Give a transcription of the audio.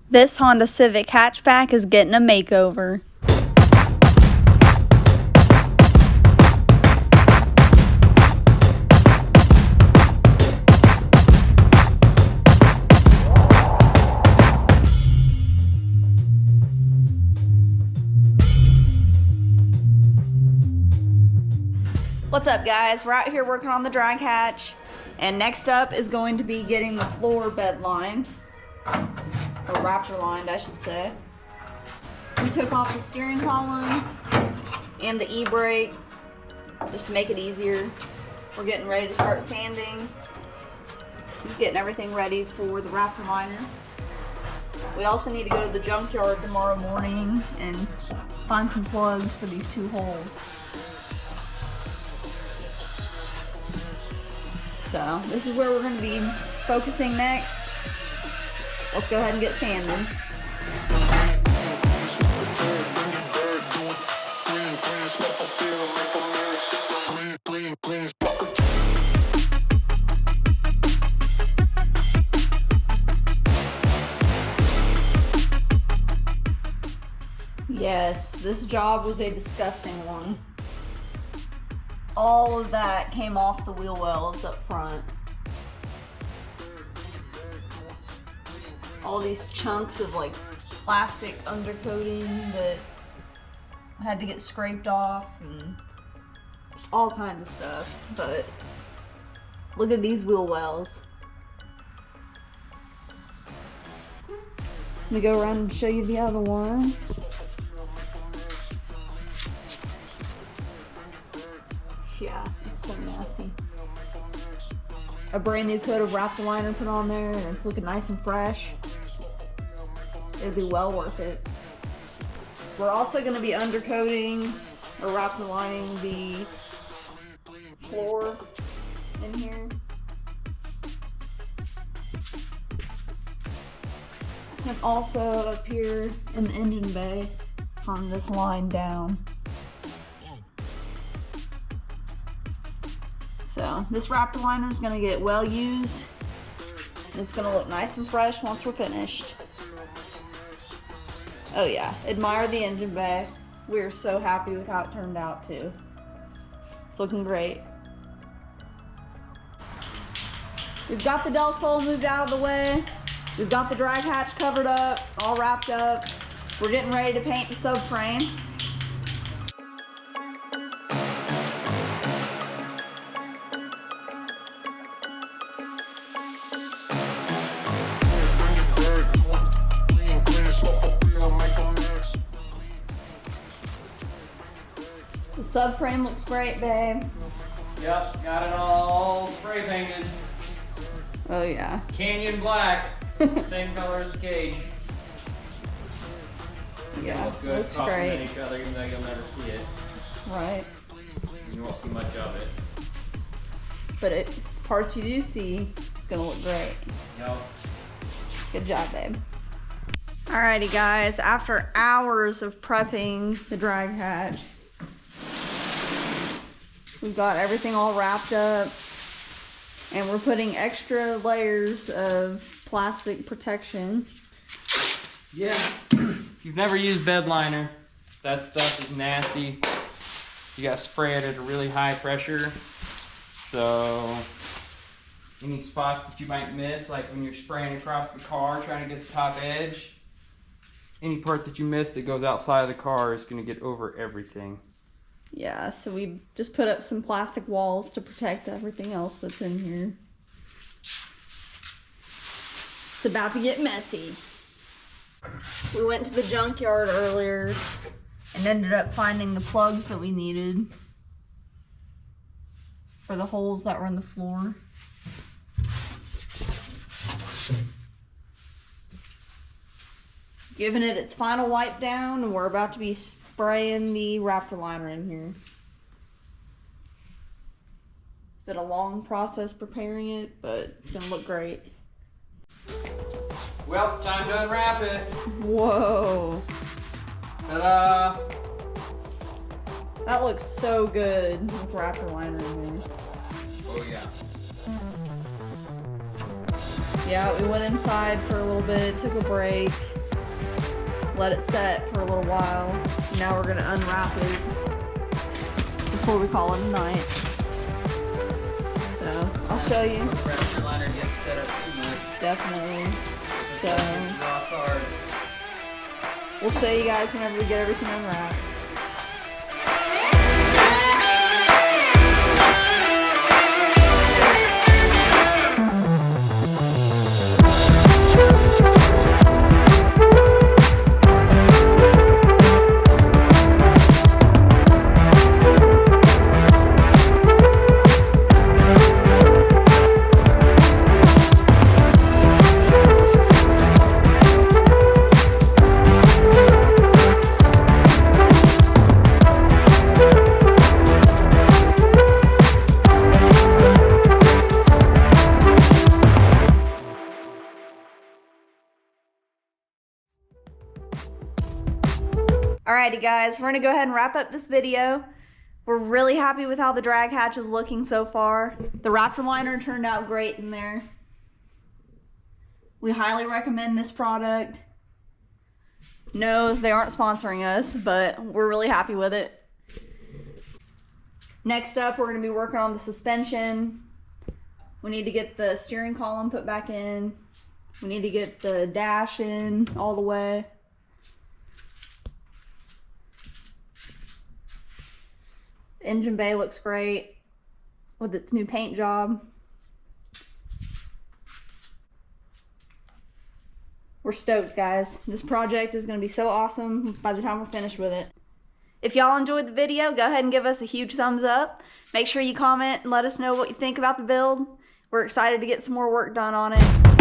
This Honda Civic hatchback is getting a makeover. What's up, guys? We're out here working on the drag hatch, and next up is going to be getting the floor bed lined, or Raptor lined, I should say. We took off the steering column and the e-brake just to make it easier. We're getting ready to start sanding, just getting everything ready for the Raptor liner. We also need to go to the junkyard tomorrow morning and find some plugs for these two holes. So this is where we're going to be focusing next. Let's go ahead and get sanding. Yes, this job was a disgusting one. All of that came off the wheel wells up front. All these chunks of like plastic undercoating that had to get scraped off and just all kinds of stuff. But look at these wheel wells. Let me go around and show you the other one. Yeah, it's so nasty. A brand new coat of Raptor Liner put on there, and it's looking nice and fresh. It'll be well worth it. We're also going to be undercoating or Raptor lining the floor in here. And also up here in the engine bay from this line down. So this Raptor liner is going to get well used. It's going to look nice and fresh once we're finished. Oh yeah, admire the engine bay. We're so happy with how it turned out too. It's looking great. We've got the Del Sol moved out of the way. We've got the drag hatch covered up, all wrapped up. We're getting ready to paint the subframe. The subframe looks great, babe. Yep, got it all spray painted. Oh yeah. Canyon black. Same color as the cage. Yeah, look good. looks Complement great. each other even though you'll never see it. Right. You won't see much of it. But parts you do see, it's gonna look great. Yep. Good job, babe. Alrighty guys, after hours of prepping the drag hatch, we've got everything all wrapped up, and we're putting extra layers of plastic protection. Yeah. If you've never used bed liner, that stuff is nasty. You gotta spray it at a really high pressure. So any spots that you might miss, like when you're spraying across the car trying to get the top edge, any part that you miss that goes outside of the car is gonna get over everything. Yeah, so we just put up some plastic walls to protect everything else that's in here. It's about to get messy. We went to the junkyard earlier and ended up finding the plugs that we needed for the holes that were in the floor. Giving it its final wipe down, and we're about to be spraying the Raptor liner in here. It's been a long process preparing it, but it's gonna look great. Well, time to unwrap it. Whoa. Ta-da! That looks so good with Raptor liner in there. Oh yeah. Yeah, we went inside for a little bit, took a break, let it set for a little while. Now we're gonna unwrap it before we call it a night. So I'll show you. The Raptor Liner gets set up too much. Definitely. So It's rock hard. we'll show you guys whenever we get everything unwrapped. Alrighty guys, we're gonna go ahead and wrap up this video. We're really happy with how the drag hatch is looking so far. The Raptor Liner turned out great in there. We highly recommend this product. No, they aren't sponsoring us, but we're really happy with it. Next up, we're gonna be working on the suspension. We need to get the steering column put back in. We need to get the dash in all the way. The engine bay looks great with its new paint job. We're stoked, guys. This project is going to be so awesome by the time we're finished with it. If y'all enjoyed the video, go ahead and give us a huge thumbs up. Make sure you comment and let us know what you think about the build. We're excited to get some more work done on it.